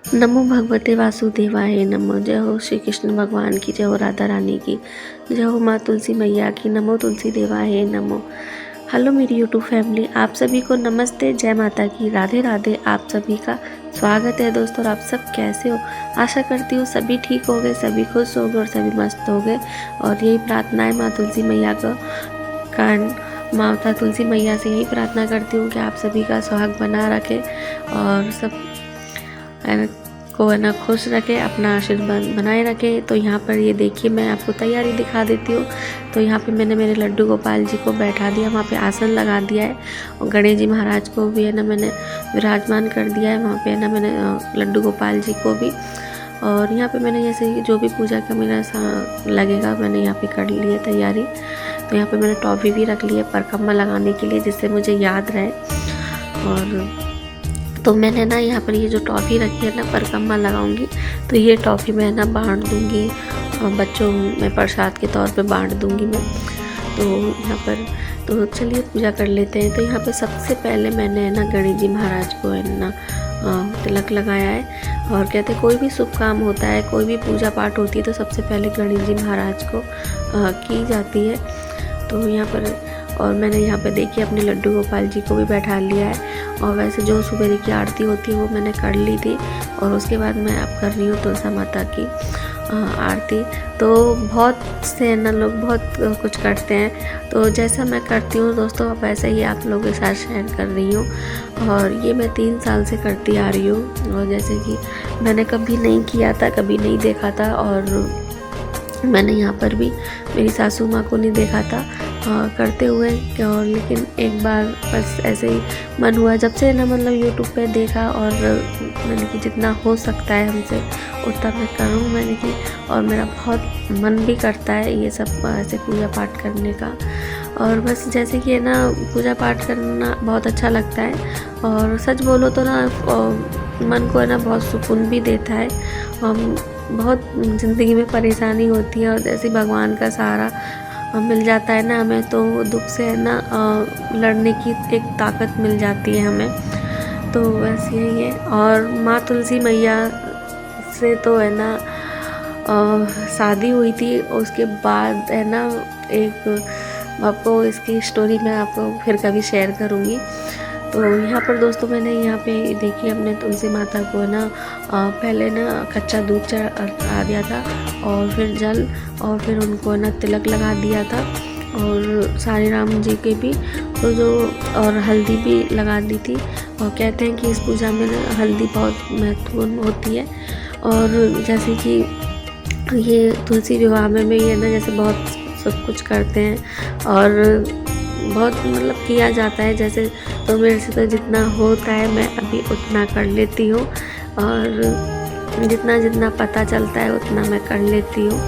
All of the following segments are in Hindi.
नमो भगवते वासुदेवाय नमो। जय हो श्री कृष्ण भगवान की, जय हो राधा रानी की, जय हो माँ तुलसी मैया की, नमो तुलसी देवाय नमो। हेलो मेरी यूट्यूब फैमिली, आप सभी को नमस्ते, जय माता की, राधे राधे। आप सभी का स्वागत है दोस्तों। और आप सब कैसे हो? आशा करती हूँ सभी ठीक हो गए, सभी खुश हो गए और सभी मस्त हो गए। और यही प्रार्थना है माँ तुलसी मैया का कारण माता तुलसी मैया से यही प्रार्थना करती हूँ कि आप सभी का सुहाग बना रखे और सब को है ना खुश रखे, अपना आशीर्वाद बनाए रखे। तो यहाँ पर ये देखिए, मैं आपको तैयारी दिखा देती हूँ। तो यहाँ पे मैंने मेरे लड्डू गोपाल जी को बैठा दिया, वहाँ पे आसन लगा दिया है। और गणेश जी महाराज को भी है ना मैंने विराजमान कर दिया है वहाँ पे है ना मैंने लड्डू गोपाल जी को भी। और यहाँ पे मैंने जैसे जो भी पूजा का मेरा लगेगा मैंने यहाँ पे कर ली है तैयारी। तो यहाँ पे मैंने टॉफ़ी भी रख ली है परिक्रमा लगाने के लिए, जिससे मुझे याद रहे। और तो मैंने ना यहाँ पर ये जो टॉफ़ी रखी है ना परिक्रमा लगाऊंगी, तो ये टॉफ़ी मैं ना बांट दूंगी बच्चों में, प्रसाद के तौर पे बांट दूंगी मैं। तो यहाँ पर तो चलिए पूजा कर लेते हैं। तो यहाँ पे सबसे पहले मैंने ना गणेश जी महाराज को है ना तिलक लगाया है। और कहते कोई भी शुभ काम होता है, कोई भी पूजा पाठ होती है, तो सबसे पहले गणेश जी महाराज को की जाती है। तो यहाँ पर और मैंने यहाँ पे देखिए अपने लड्डू गोपाल जी को भी बैठा लिया है। और वैसे जो सुबह की आरती होती है वो मैंने कर ली थी। और उसके बाद मैं अब कर रही हूँ तुलसा माता की आरती। तो बहुत से ना लोग बहुत कुछ करते हैं, तो जैसा मैं करती हूँ दोस्तों वैसे ही आप लोगों के साथ शेयर कर रही हूँ। और ये मैं 3 साल से करती आ रही हूँ। और जैसे कि मैंने कभी नहीं किया था, कभी नहीं देखा था। और मैंने यहाँ पर भी मेरी सासू माँ को नहीं देखा था करते हुए। और लेकिन एक बार बस ऐसे ही मन हुआ, जब से ना मतलब यूट्यूब पे देखा। और मैंने कि जितना हो सकता है हमसे उतना मैं करूँ, मैंने कि और मेरा बहुत मन भी करता है ये सब ऐसे पूजा पाठ करने का। और बस जैसे कि है ना पूजा पाठ करना बहुत अच्छा लगता है। और सच बोलो तो ना मन को है ना बहुत सुकून भी देता है। बहुत ज़िंदगी में परेशानी होती है और जैसे भगवान का सहारा मिल जाता है ना हमें, तो दुख से है ना लड़ने की एक ताकत मिल जाती है हमें। तो बस यही है। और माँ तुलसी मैया से तो है ना शादी हुई थी, उसके बाद है ना एक आपको इसकी स्टोरी मैं आपको फिर कभी शेयर करूँगी। तो यहाँ पर दोस्तों मैंने यहाँ पे देखिए अपने तुलसी माता को है ना पहले ना कच्चा दूध चढ़ा दिया था, और फिर जल, और फिर उनको है ना तिलक लगा दिया था। और साईं राम जी के भी तो जो और हल्दी भी लगा दी थी। और कहते हैं कि इस पूजा में ना हल्दी बहुत महत्वपूर्ण होती है। और जैसे कि ये तुलसी विवाह में भी है ना जैसे बहुत सब कुछ करते हैं और बहुत मतलब किया जाता है जैसे। तो मेरे से तो जितना होता है मैं अभी उतना कर लेती हूँ, और जितना जितना पता चलता है उतना मैं कर लेती हूँ।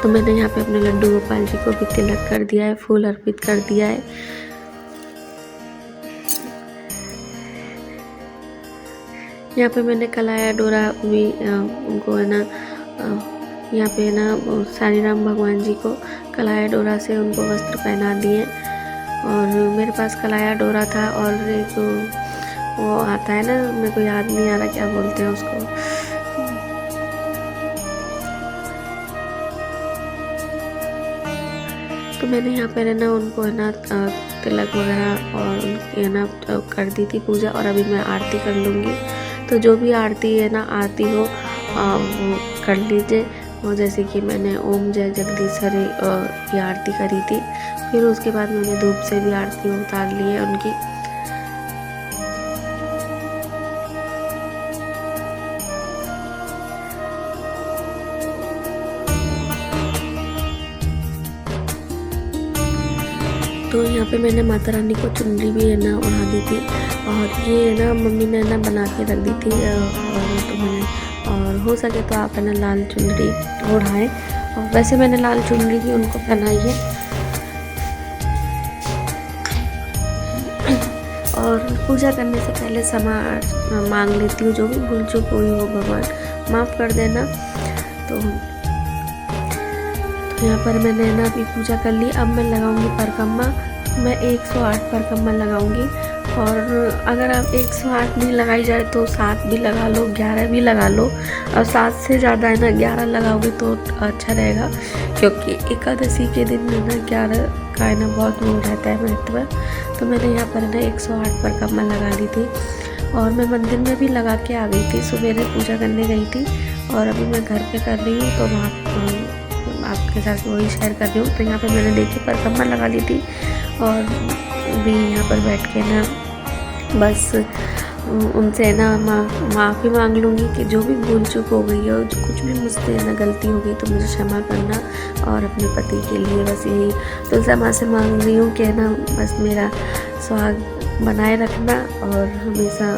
तो मैंने यहाँ पे अपने लड्डू गोपाल जी को भी तिलक कर दिया है, फूल अर्पित कर दिया है। यहाँ पे मैंने कलाया डोरा भी उनको है ना यहाँ पे ना साईं राम भगवान जी को कलाया डोरा से उनको वस्त्र पहना दिए। और मेरे पास कलाया डोरा था, और एक वो आता है ना, मेरे को याद नहीं आ रहा क्या बोलते हैं उसको। तो मैंने यहाँ पे ना उनको है ना तिलक वगैरह और उनकी है ना कर दी थी पूजा। और अभी मैं आरती कर लूँगी। तो जो भी आरती है ना आरती हो वो कर लीजिए। और जैसे कि मैंने ओम जय जगदीश हरे की आरती करी थी, फिर उसके बाद मैंने धूप से भी आरती उतार ली है उनकी। तो यहाँ पे मैंने माता रानी को चुनरी भी है ना उड़ा दी थी। और ये है ना मम्मी ने ना बना के रख दी थी। और तो मैंने और हो सके तो आप है ना लाल चुनरी ओढ़ाएं। और वैसे मैंने लाल चुनरी भी उनको पहनाई है। और पूजा करने से पहले क्षमा मांग लेती हूँ, जो भी भूल चूक हुई हो भगवान माफ़ कर देना। तो यहाँ पर मैंने ना अभी पूजा कर ली। अब मैं लगाऊंगी परिक्रमा। मैं 108 परिक्रमा लगाऊंगी। और अगर आप 108 नहीं लगाई जाए तो 7 भी लगा लो, 11 भी लगा लो। और 7 से ज़्यादा है ना 11 लगाओगे तो अच्छा रहेगा, क्योंकि एकादशी के दिन है ना 11 का है ना बहुत वो रहता है महत्व। तो मैंने यहाँ पर है ना 108 परिक्रमा लगा ली थी और मैं मंदिर में भी लगा के आ गई थी। सवेरे पूजा करने गई थी और अभी मैं घर पे कर रही हूँ, तो वहाँ आपके साथ वही शेयर कर रही हूँ। तो यहाँ पे मैंने देखी परिक्रमा लगा ली थी और भी यहाँ पर बैठ के ना बस उनसे ना माफ़ी मांग लूँगी कि जो भी भूल चूक हो गई हो, जो कुछ भी मुझसे ना गलती हो गई तो मुझे क्षमा करना। और अपने पति के लिए बस यही तुलसी माँ से मांग रही हूँ कि ना बस मेरा सुहाग बनाए रखना और हमेशा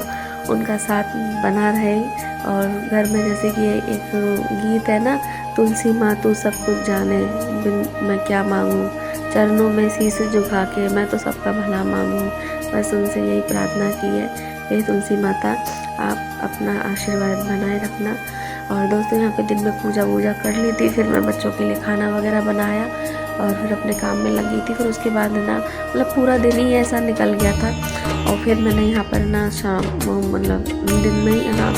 उनका साथ बना रहे। और घर में जैसे कि एक गीत है ना, तुलसी माँ तू सब कुछ जाने, बिन मैं क्या मांगूँ, चरणों में शीश झुका के मैं तो सबका भला मांगूँ। बस उनसे यही प्रार्थना की है, हे तुलसी माता आप अपना आशीर्वाद बनाए रखना। और दोस्तों यहाँ पे दिन में पूजा वूजा कर ली थी, फिर मैं बच्चों के लिए खाना वगैरह बनाया और फिर अपने काम में लगी थी। फिर उसके बाद ना मतलब पूरा दिन ही ऐसा निकल गया था। और फिर मैंने यहाँ पर ना शाम मतलब दिन में ही ना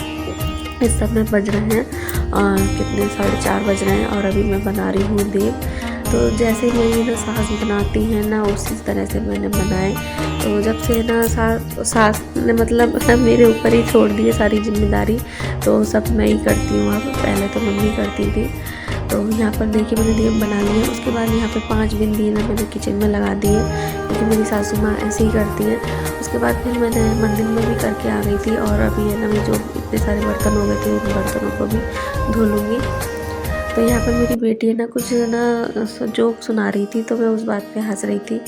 इस समय बज रहे हैं कितने 4:30 बज रहे हैं और अभी मैं बना रही हूँ देव। तो जैसे मेरी ना सास बनाती हैं ना उसी तरह से मैंने बनाए। तो जब से ना सास ने मतलब मेरे ऊपर ही छोड़ दी है सारी जिम्मेदारी, तो सब मैं ही करती हूँ अब। पहले तो मम्मी करती थी। तो यहाँ पर देखिए मैंने दीप बना लिया। उसके बाद यहाँ पे 5 बिंदी ना मैंने किचन में लगा दी है, क्योंकि मेरी सासू माँ ऐसे ही करती हैं। उसके बाद फिर मैंने मंदिर में भी करके आ गई थी और अभी है ना मैं जो इतने सारे बर्तन हो गए थे उन बर्तनों को भी धो लूँगी। तो यहाँ पर मेरी बेटी है ना कुछ ना जोक सुना रही थी, तो मैं उस बात पे हंस रही थी।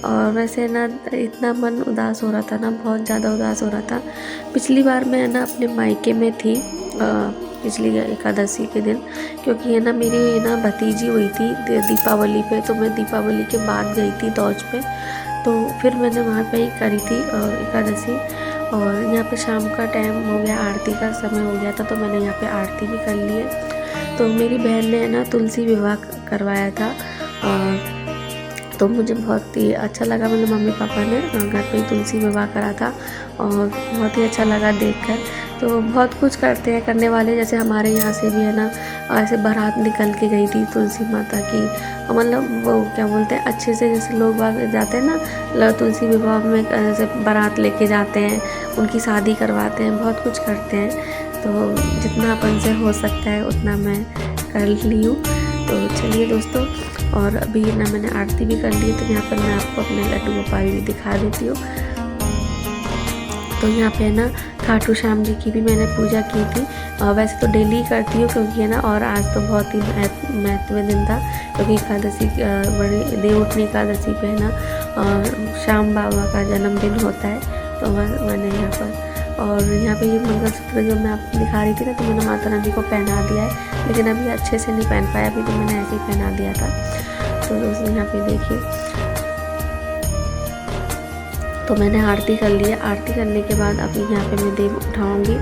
और वैसे ना इतना मन उदास हो रहा था ना, बहुत ज़्यादा उदास हो रहा था। पिछली बार मैं ना अपने मायके में थी पिछली एकादशी के दिन, क्योंकि है ना मेरी ना भतीजी हुई थी दीपावली पे, तो मैं दीपावली के बाद गई थी दौज पे। तो फिर मैंने वहाँ पे ही करी थी एकादशी। और यहाँ पे शाम का टाइम हो गया, आरती का समय हो गया था, तो मैंने यहाँ पे आरती भी कर ली है। तो मेरी बहन ने ना तुलसी विवाह करवाया था तो मुझे बहुत ही अच्छा लगा। मतलब मम्मी पापा ने घर पे ही तुलसी विवाह करा था और बहुत ही अच्छा लगा देखकर। तो बहुत कुछ करते हैं करने वाले, जैसे हमारे यहाँ से भी है ना ऐसे बारात निकल के गई थी तुलसी माता की, मतलब वो क्या बोलते हैं अच्छे से, जैसे लोग बाग जाते हैं ना तुलसी विवाह में जैसे बारात लेके जाते हैं, उनकी शादी करवाते हैं, बहुत कुछ करते हैं। तो जितना अपन से हो सकता है उतना मैं कर ली हूँ। तो चलिए दोस्तों, और अभी ना मैंने आरती भी कर ली है, तो यहाँ पर मैं आपको अपने लड्डू गोपाल भी दिखा देती हूँ। तो यहाँ पे ना खाटू श्याम जी की भी मैंने पूजा की थी। वैसे तो डेली करती हूँ क्योंकि है ना, और आज तो बहुत ही महत्व दिन था, क्योंकि एकादशी बड़ी देवउठनी एकादशी पे है ना श्याम बाबा का जन्मदिन होता है। तो मैंने यहाँ पर, और यहाँ पे ये मंगलसूत्र जो मैं आपको दिखा रही थी ना, तो मैंने माता रानी को पहना दिया है, लेकिन अभी अच्छे से नहीं पहन पाया, अभी तो मैंने ऐसे ही पहना दिया था। तो दोस्तों यहाँ पे देखिए, तो मैंने आरती कर ली है। आरती करने के बाद अभी यहाँ पे मैं देव उठाऊँगी।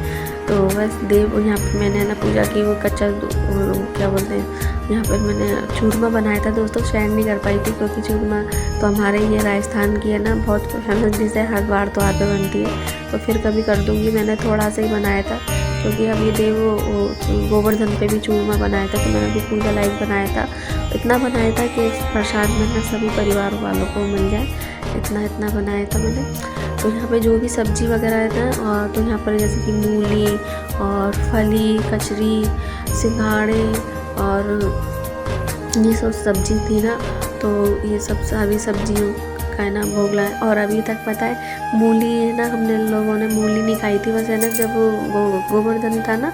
तो बस देव यहाँ पे मैंने ना पूजा की, वो कच्चा क्या बोलते हैं, यहाँ पर मैंने चूरमा बनाया था दोस्तों। शेयर नहीं कर पाई थी क्योंकि चूरमा तो हमारे ये राजस्थान की है ना बहुत फेमस डिश है, हर बार त्योहार पे बनती है, तो फिर कभी कर दूँगी। मैंने थोड़ा सा ही बनाया था क्योंकि अब ये देव गोवर्धन पे भी चूरमा बनाया था, तो मैंने भी पूजा लाइक बनाया था। इतना बनाया था कि प्रसाद में ना सभी परिवार वालों को मिल जाए, इतना बनाया था मैंने। तो यहाँ पे जो भी सब्ज़ी वगैरह है ना, तो यहाँ पर जैसे कि मूली और फली, कचरी, सिंघाड़े और ये सब सब्ज़ी थी ना, तो ये सब सभी सब्जियों का है ना भोग लाए। और अभी तक पता है मूली है ना, हमने लोगों ने मूली नहीं खाई थी, बस है ना जब गोवर्धन था ना,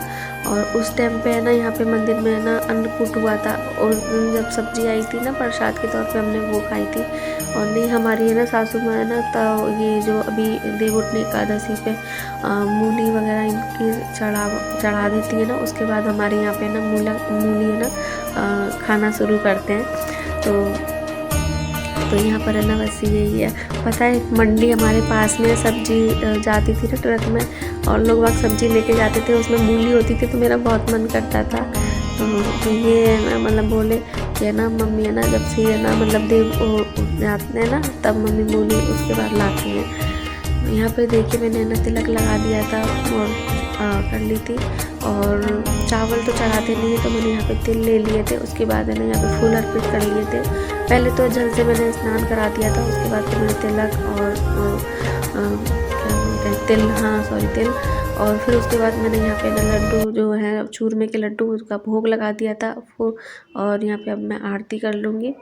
और उस टाइम पे है ना यहाँ पे मंदिर में है ना अन्नकूट हुआ था, और जब सब्जी आई थी ना प्रसाद के तौर पे हमने वो खाई थी। और नहीं हमारी है ना सासू माँ है ना, तो ये जो अभी देवउठनी एकादशी पे मूली वगैरह इनकी चढ़ा देती है ना, उसके बाद हमारे यहाँ पे ना मूली है ना खाना शुरू करते हैं। तो यहाँ पर है ना बस यही है। पता है मंडी हमारे पास में सब्जी जाती थी ना ट्रक में, और लोग वहाँ सब्जी लेके जाते थे, उसमें मूली होती थी, तो मेरा बहुत मन करता था। तो ये है ना मतलब बोले कि है ना मम्मी है ना जब से है ना मतलब देव जाते हैं ना, तब मम्मी मूली उसके बाद लाती हैं। यहाँ पे देखिए मैंने ना तिलक लगा दिया था और कर ली थी। और चावल तो चढ़ाते नहीं है तो मैंने यहाँ पे तिल ले लिए थे। उसके बाद मैंने यहाँ पे फूल अर्पित कर लिए थे। पहले तो जल से मैंने स्नान करा दिया था, उसके बाद फिर मैंने तिलक और क्या बोलते हैं तिल, हाँ सॉरी तिल। और फिर उसके बाद मैंने यहाँ पे ना लड्डू जो है चूरमे के लड्डू, उसका भोग लगा दिया था। और यहाँ पे अब मैं आरती कर लूँगी।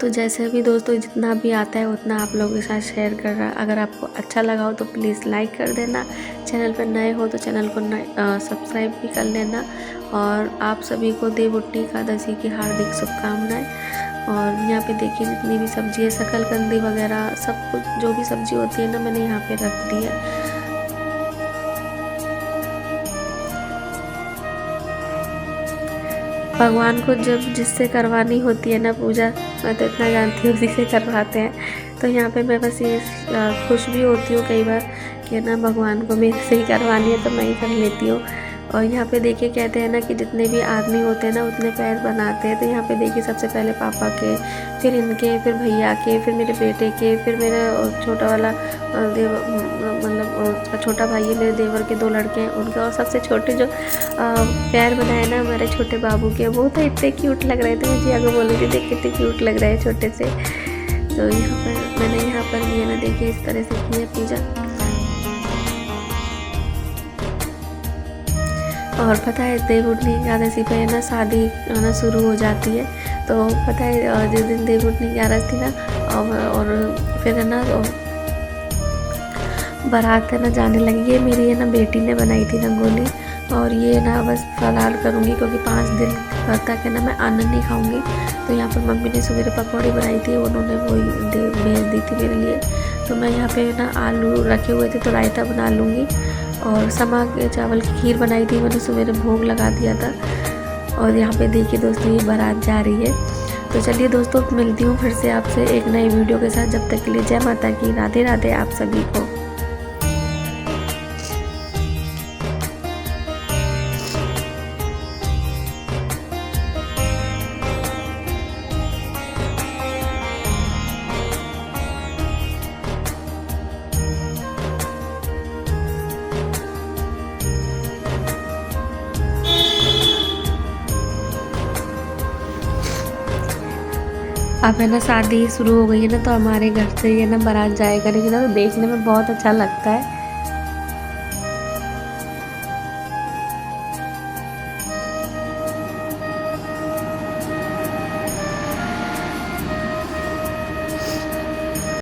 तो जैसे भी दोस्तों जितना भी आता है उतना आप लोगों के साथ शेयर कर रहा। अगर आपको अच्छा लगा हो तो प्लीज़ लाइक कर देना। चैनल पर नए हो तो चैनल को सब्सक्राइब भी कर लेना। और आप सभी को देव उठनी एकादशी की हार्दिक शुभकामनाएं। और यहाँ पे देखिए जितनी भी सब्जी है, शकलकंदी वगैरह सब कुछ जो भी सब्जी होती है ना मैंने यहाँ पे रख दी है। भगवान को जब जिससे करवानी होती है ना पूजा, मैं तो इतना जानती हूँ उसी से करवाते हैं। तो यहाँ पे मैं बस ये खुश भी होती हूँ कई बार कि ना भगवान को मेरे से ही करवानी है तो मैं ही कर लेती हूँ। और यहाँ पे देखिए कहते हैं ना कि जितने भी आदमी होते हैं ना उतने पैर बनाते हैं। तो यहाँ पे देखिए सबसे पहले पापा के, फिर इनके, फिर भैया के, फिर मेरे बेटे के, फिर मेरा छोटा वाला देव मतलब उसका छोटा भाई है मेरे देवर के, 2 लड़के हैं उनके। और सबसे छोटे जो पैर बनाए ना हमारे छोटे बाबू के, वो तो इतने क्यूट लग रहे थे। मुझे आगे बोली थी देख कितने क्यूट लग रहे हैं छोटे से। तो यहाँ पर मैंने यहाँ पर ये ना देखिए इस तरह से की है पूजा। और पता है देव उठनी एकादशी पे ना शादी आना शुरू हो जाती है। तो पता है जिस दिन देव उठनी एकादशी थी ना और फिर है ना बारात है ना जाने लगी। ये मेरी है ना बेटी ने बनाई थी रंगोली। और ये ना बस फलार करूँगी क्योंकि 5 दिन तक है ना मैं अन्न नहीं खाऊँगी। तो यहाँ पर मम्मी ने सवेरे पकौड़ी बनाई थी, उन्होंने वही भेज दी थी मेरे लिए। तो मैं यहाँ पे ना आलू रखे हुए थे तो रायता बना लूँगी। और समा के चावल की खीर बनाई थी मैंने, सवेरे भोग लगा दिया था। और यहाँ पे देखिए दोस्तों ये बारात जा रही है। तो चलिए दोस्तों मिलती हूँ फिर से आपसे एक नई वीडियो के साथ। जब तक के लिए जय माता की, राधे राधे आप सभी को। अब है ना शादी शुरू हो गई है ना तो हमारे घर से ये ना बारात जाया करेगी ना तो देखने में बहुत अच्छा लगता है।